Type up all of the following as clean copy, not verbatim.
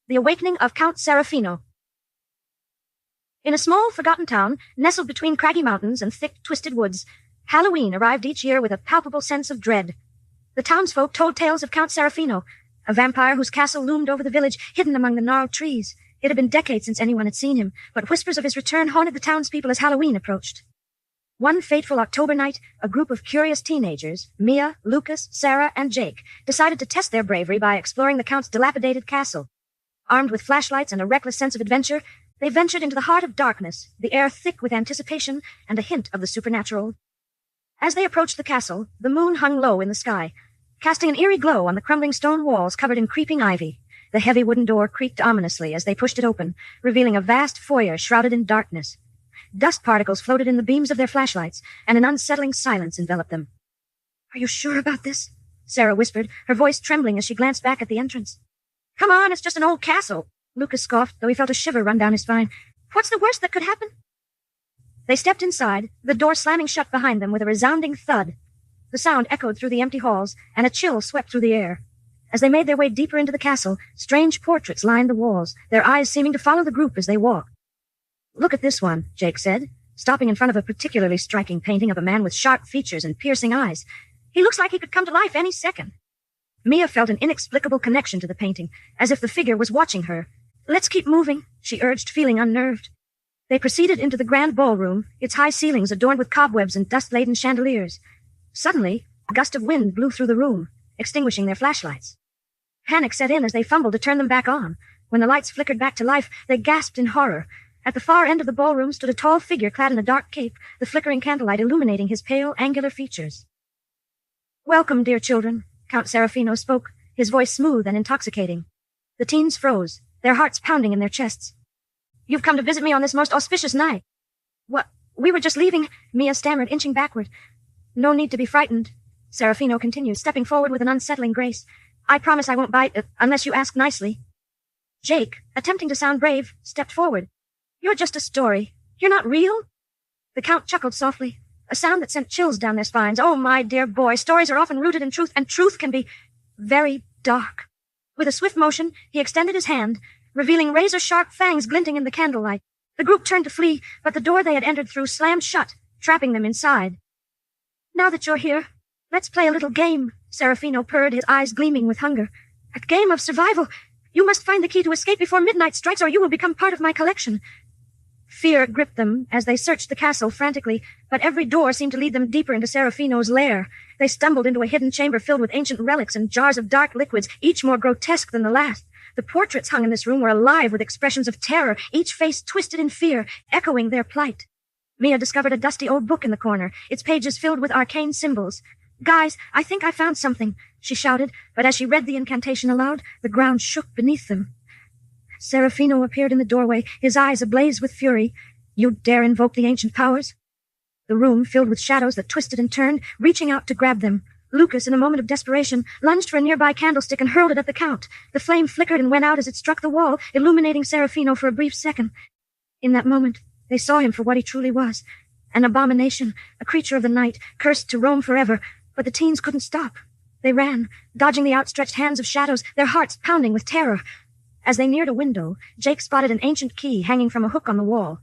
The Awakening of Count Serafino. In a small, forgotten town, nestled between craggy mountains and thick, twisted woods, Halloween arrived each year with a palpable sense of dread. The townsfolk told tales of Count Serafino, a vampire whose castle loomed over the village, hidden among the gnarled trees. It had been decades since anyone had seen him, but whispers of his return haunted the townspeople as Halloween approached. One fateful October night, a group of curious teenagers, Mia, Lucas, Sarah, and Jake, decided to test their bravery by exploring the Count's dilapidated castle. Armed with flashlights and a reckless sense of adventure, they ventured into the heart of darkness, the air thick with anticipation and a hint of the supernatural. As they approached the castle, the moon hung low in the sky, casting an eerie glow on the crumbling stone walls covered in creeping ivy. The heavy wooden door creaked ominously as they pushed it open, revealing a vast foyer shrouded in darkness. Dust particles floated in the beams of their flashlights, and an unsettling silence enveloped them. "Are you sure about this?" Sarah whispered, her voice trembling as she glanced back at the entrance. "Come on, it's just an old castle," Lucas scoffed, though he felt a shiver run down his spine. "What's the worst that could happen?" They stepped inside, the door slamming shut behind them with a resounding thud. The sound echoed through the empty halls, and a chill swept through the air. As they made their way deeper into the castle, strange portraits lined the walls, their eyes seeming to follow the group as they walked. "Look at this one," Jake said, stopping in front of a particularly striking painting of a man with sharp features and piercing eyes. "He looks like he could come to life any second." Mia felt an inexplicable connection to the painting, as if the figure was watching her. "Let's keep moving," she urged, feeling unnerved. They proceeded into the grand ballroom, its high ceilings adorned with cobwebs and dust-laden chandeliers. Suddenly, a gust of wind blew through the room, extinguishing their flashlights. Panic set in as they fumbled to turn them back on. When the lights flickered back to life, they gasped in horror. At the far end of the ballroom stood a tall figure clad in a dark cape, the flickering candlelight illuminating his pale, angular features. "Welcome, dear children," Count Serafino spoke, his voice smooth and intoxicating. The teens froze, their hearts pounding in their chests. "You've come to visit me on this most auspicious night." "What? We were just leaving," Mia stammered, inching backward. "No need to be frightened," Serafino continued, stepping forward with an unsettling grace. "I promise I won't bite, unless you ask nicely." Jake, attempting to sound brave, stepped forward. "You're just a story. You're not real?" The Count chuckled softly, a sound that sent chills down their spines. "Oh, my dear boy, stories are often rooted in truth, and truth can be very dark." With a swift motion, he extended his hand, revealing razor-sharp fangs glinting in the candlelight. The group turned to flee, but the door they had entered through slammed shut, trapping them inside. "Now that you're here, let's play a little game," Serafino purred, his eyes gleaming with hunger. "A game of survival. You must find the key to escape before midnight strikes, or you will become part of my collection." Fear gripped them as they searched the castle frantically, but every door seemed to lead them deeper into Serafino's lair. They stumbled into a hidden chamber filled with ancient relics and jars of dark liquids, each more grotesque than the last. The portraits hung in this room were alive with expressions of terror, each face twisted in fear, echoing their plight. Mia discovered a dusty old book in the corner, its pages filled with arcane symbols. "Guys, I think I found something," she shouted, but as she read the incantation aloud, the ground shook beneath them. Serafino appeared in the doorway, his eyes ablaze with fury. "You dare invoke the ancient powers?" The room filled with shadows that twisted and turned, reaching out to grab them. Lucas, in a moment of desperation, lunged for a nearby candlestick and hurled it at the Count. The flame flickered and went out as it struck the wall, illuminating Serafino for a brief second. In that moment, they saw him for what he truly was, an abomination, a creature of the night, cursed to roam forever. But the teens couldn't stop. They ran, dodging the outstretched hands of shadows, their hearts pounding with terror. As they neared a window, Jake spotted an ancient key hanging from a hook on the wall.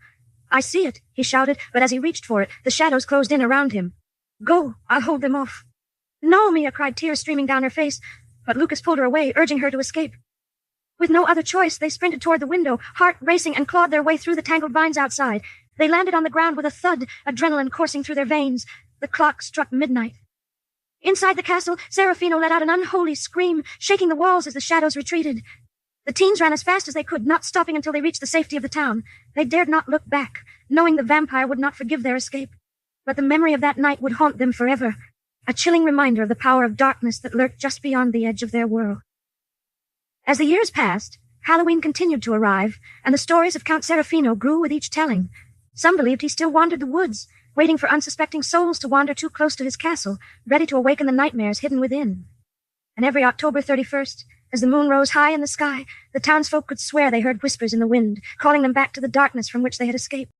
"I see it," he shouted, but as he reached for it, the shadows closed in around him. "Go, I'll hold them off." "No," Mia cried, tears streaming down her face, but Lucas pulled her away, urging her to escape. With no other choice, they sprinted toward the window, heart racing, and clawed their way through the tangled vines outside. They landed on the ground with a thud, adrenaline coursing through their veins. The clock struck midnight. Inside the castle, Serafino let out an unholy scream, shaking the walls as the shadows retreated. The teens ran as fast as they could, not stopping until they reached the safety of the town. They dared not look back, knowing the vampire would not forgive their escape. But the memory of that night would haunt them forever, a chilling reminder of the power of darkness that lurked just beyond the edge of their world. As the years passed, Halloween continued to arrive, and the stories of Count Serafino grew with each telling. Some believed he still wandered the woods, waiting for unsuspecting souls to wander too close to his castle, ready to awaken the nightmares hidden within. And every October 31st, as the moon rose high in the sky, the townsfolk could swear they heard whispers in the wind, calling them back to the darkness from which they had escaped.